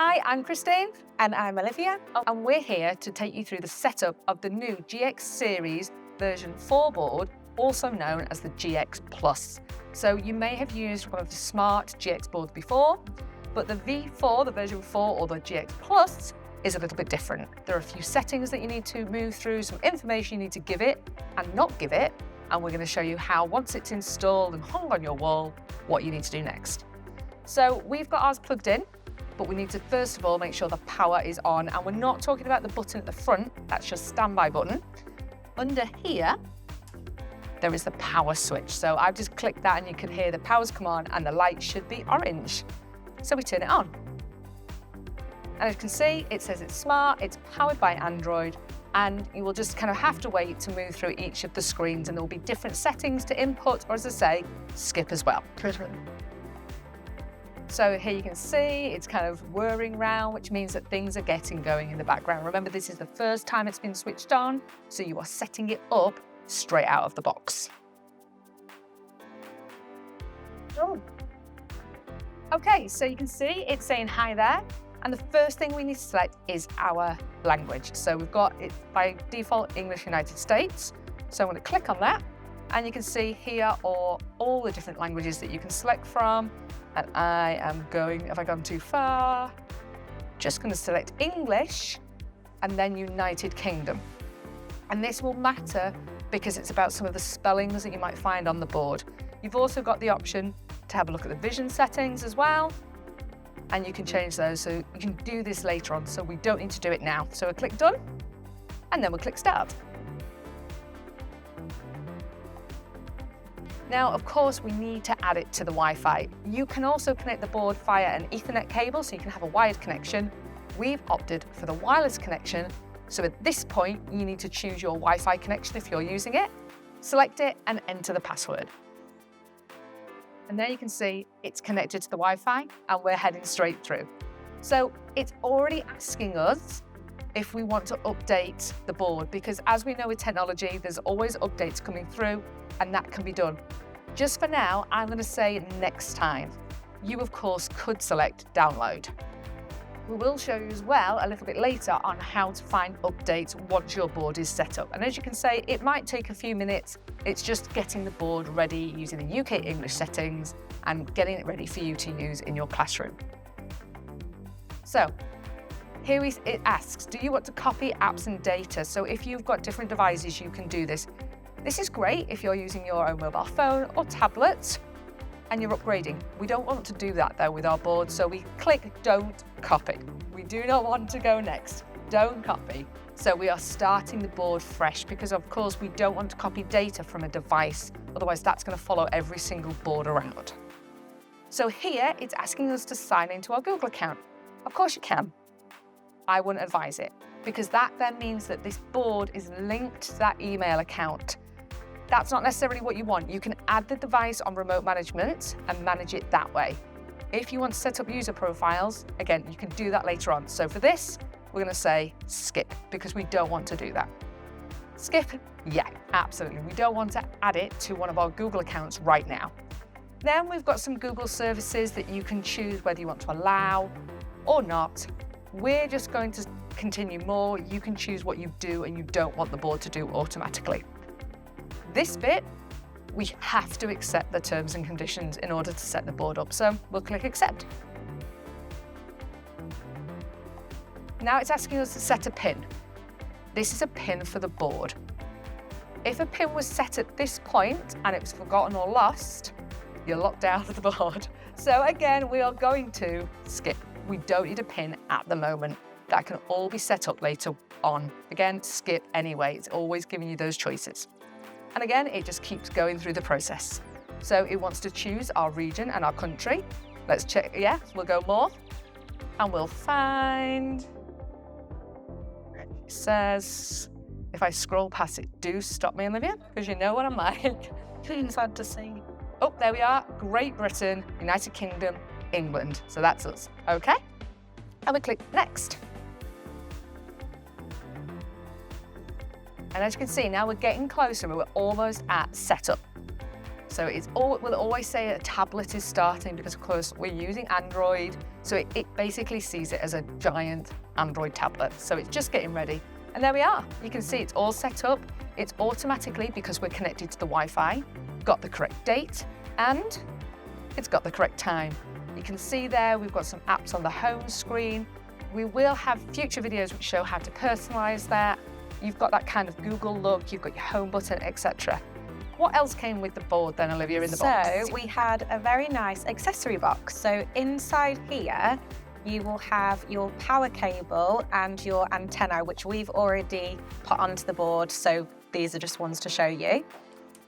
Hi, I'm Christine. And I'm Olivia. And we're here to take you through the setup of the new GX Series version 4 board, also known as the GX Plus. So you may have used one of the smart GX boards before, but the V4, the version 4 or the GX Plus, is a little bit different. There are a few settings that you need to move through, some information you need to give it and not give it, and we're going to show you how, once it's installed and hung on your wall, what you need to do next. So we've got ours plugged in, but we need to first of all make sure the power is on, and we're not talking about the button at the front, that's your standby button. Under here, there is the power switch. So I've just clicked that and you can hear the power's come on and the light should be orange. So we turn it on. And as you can see, it says it's smart, it's powered by Android, and you will just kind of have to wait to move through each of the screens, and there will be different settings to input, or as I say, skip as well. So here you can see it's kind of whirring round, which means that things are getting going in the background. Remember, this is the first time it's been switched on, so you are setting it up straight out of the box. Oh. Okay, so you can see it's saying hi there. And the first thing we need to select is our language. So we've got it by default English United States. So I'm going to click on that, and you can see here are all the different languages that you can select from. And I am going, have I gone too far? Just going to select English and then United Kingdom. And this will matter because it's about some of the spellings that you might find on the board. You've also got the option to have a look at the vision settings as well. And you can change those, so you can do this later on, so we don't need to do it now. So we'll click done, and then we'll click start. Now, of course, we need to add it to the Wi-Fi. You can also connect the board via an Ethernet cable, so you can have a wired connection. We've opted for the wireless connection, so at this point, you need to choose your Wi-Fi connection if you're using it, select it, and enter the password. And there you can see it's connected to the Wi-Fi and we're heading straight through. So it's already asking us if we want to update the board, because as we know with technology, there's always updates coming through and that can be done. Just for now, I'm going to say next time. You, of course, could select download. We will show you as well a little bit later on how to find updates once your board is set up. And as you can see, it might take a few minutes. It's just getting the board ready using the UK English settings and getting it ready for you to use in your classroom. So here it asks, do you want to copy apps and data? So if you've got different devices, you can do this. This is great if you're using your own mobile phone or tablet and you're upgrading. We don't want to do that though with our board, so we click don't copy. We do not want to go next, don't copy. So we are starting the board fresh because of course we don't want to copy data from a device, otherwise that's going to follow every single board around. So here it's asking us to sign into our Google account. Of course you can. I wouldn't advise it because that then means that this board is linked to that email account. That's not necessarily what you want. You can add the device on remote management and manage it that way. If you want to set up user profiles, again, you can do that later on. So for this, we're going to say skip because we don't want to do that. Skip? Yeah, absolutely. We don't want to add it to one of our Google accounts right now. Then we've got some Google services that you can choose whether you want to allow or not. We're just going to continue more. You can choose what you do and you don't want the board to do automatically. This bit, we have to accept the terms and conditions in order to set the board up. So we'll click accept. Now it's asking us to set a pin. This is a pin for the board. If a pin was set at this point and it was forgotten or lost, you're locked out of the board. So again, we are going to skip. We don't need a pin at the moment. That can all be set up later on. Again, skip anyway. It's always giving you those choices. And again, it just keeps going through the process. So it wants to choose our region and our country. Let's check, yeah, we'll go more. And we'll find, it says, if I scroll past it, do stop me, Olivia, because you know what I'm like. Sad to see. Oh, there we are, Great Britain, United Kingdom, England. So that's us, okay? And we click next. And as you can see, now we're getting closer, we're almost at setup. So we'll always say a tablet is starting because, of course, we're using Android. So it basically sees it as a giant Android tablet. So it's just getting ready. And there we are. You can see it's all set up. It's automatically, because we're connected to the Wi-Fi, got the correct date and it's got the correct time. You can see there we've got some apps on the home screen. We will have future videos which show how to personalize that. You've got that kind of Google look, you've got your home button, etc. What else came with the board then, Olivia, in the box? So we had a very nice accessory box. So inside here, you will have your power cable and your antenna, which we've already put onto the board. So these are just ones to show you.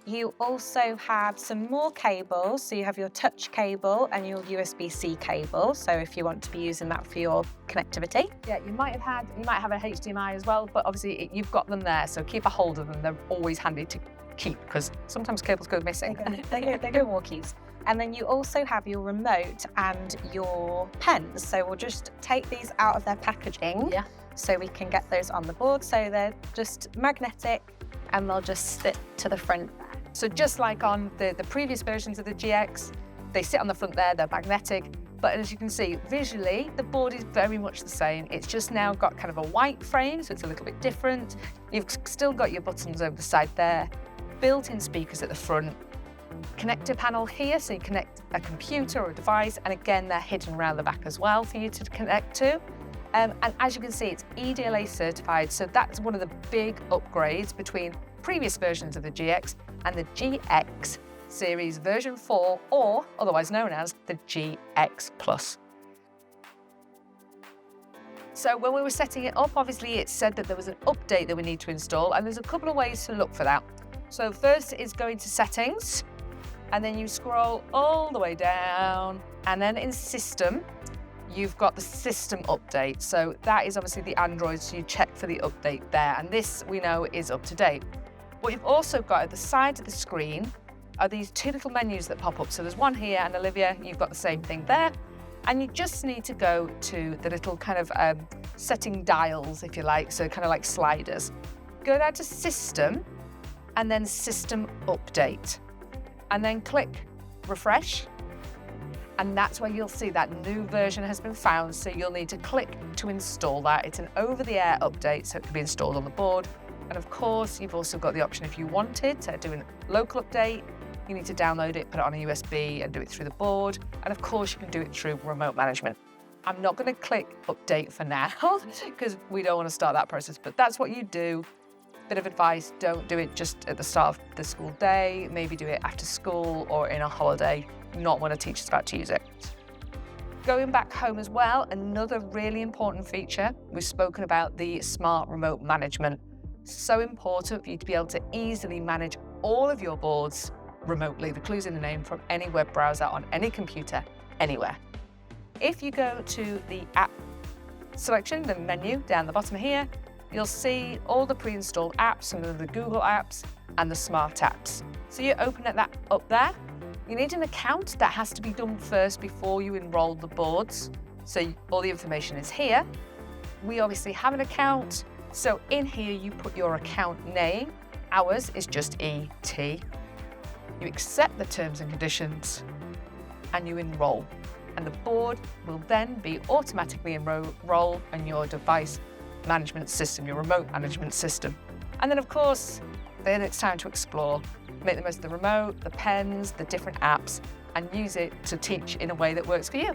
You also have some more cables. So you have your touch cable and your USB-C cable. So if you want to be using that for your connectivity. Yeah, you might have a HDMI as well, but obviously you've got them there. So keep a hold of them. They're always handy to keep because sometimes cables go missing. They go walkies. And then you also have your remote and your pens. So we'll just take these out of their packaging so we can get those on the board. So they're just magnetic and they'll just sit to the front there. So just like on the previous versions of the GX, they sit on the front there, they're magnetic. But as you can see, visually, the board is very much the same. It's just now got kind of a white frame, so it's a little bit different. You've still got your buttons over the side there, built-in speakers at the front, connector panel here, so you connect a computer or a device, and again, they're hidden around the back as well for you to connect to. And as you can see, it's EDLA certified, so that's one of the big upgrades between previous versions of the GX and the GX series version 4, or otherwise known as the GX Plus. So when we were setting it up, obviously it said that there was an update that we need to install, and there's a couple of ways to look for that. So first is going to settings, and then you scroll all the way down, and then in system, you've got the system update. So that is obviously the Android, so you check for the update there, and this we know is up to date. What you've also got at the side of the screen are these two little menus that pop up. So there's one here, and Olivia, you've got the same thing there. And you just need to go to the little kind of setting dials, if you like, so kind of like sliders. Go down to System, and then System Update. And then click Refresh. And that's where you'll see that new version has been found, so you'll need to click to install that. It's an over-the-air update, so it can be installed on the board. And of course, you've also got the option if you wanted to do a local update, you need to download it, put it on a USB and do it through the board. And of course, you can do it through remote management. I'm not going to click update for now because we don't want to start that process, but that's what you do. Bit of advice, don't do it just at the start of the school day, maybe do it after school or in a holiday, not when a teacher's about to use it. Going back home as well, another really important feature, we've spoken about the smart remote management. So important for you to be able to easily manage all of your boards remotely. The clue's in the name, from any web browser on any computer, anywhere. If you go to the app selection, the menu down the bottom here, you'll see all the pre-installed apps, some of the Google apps and the smart apps. So you open that up there. You need an account. That has to be done first before you enroll the boards. So all the information is here. We obviously have an account. So in here, you put your account name. Ours is just ET. You accept the terms and conditions and you enroll. And the board will then be automatically enrolled on your device management system, your remote management system. And then of course, then it's time to explore. Make the most of the remote, the pens, the different apps, and use it to teach in a way that works for you.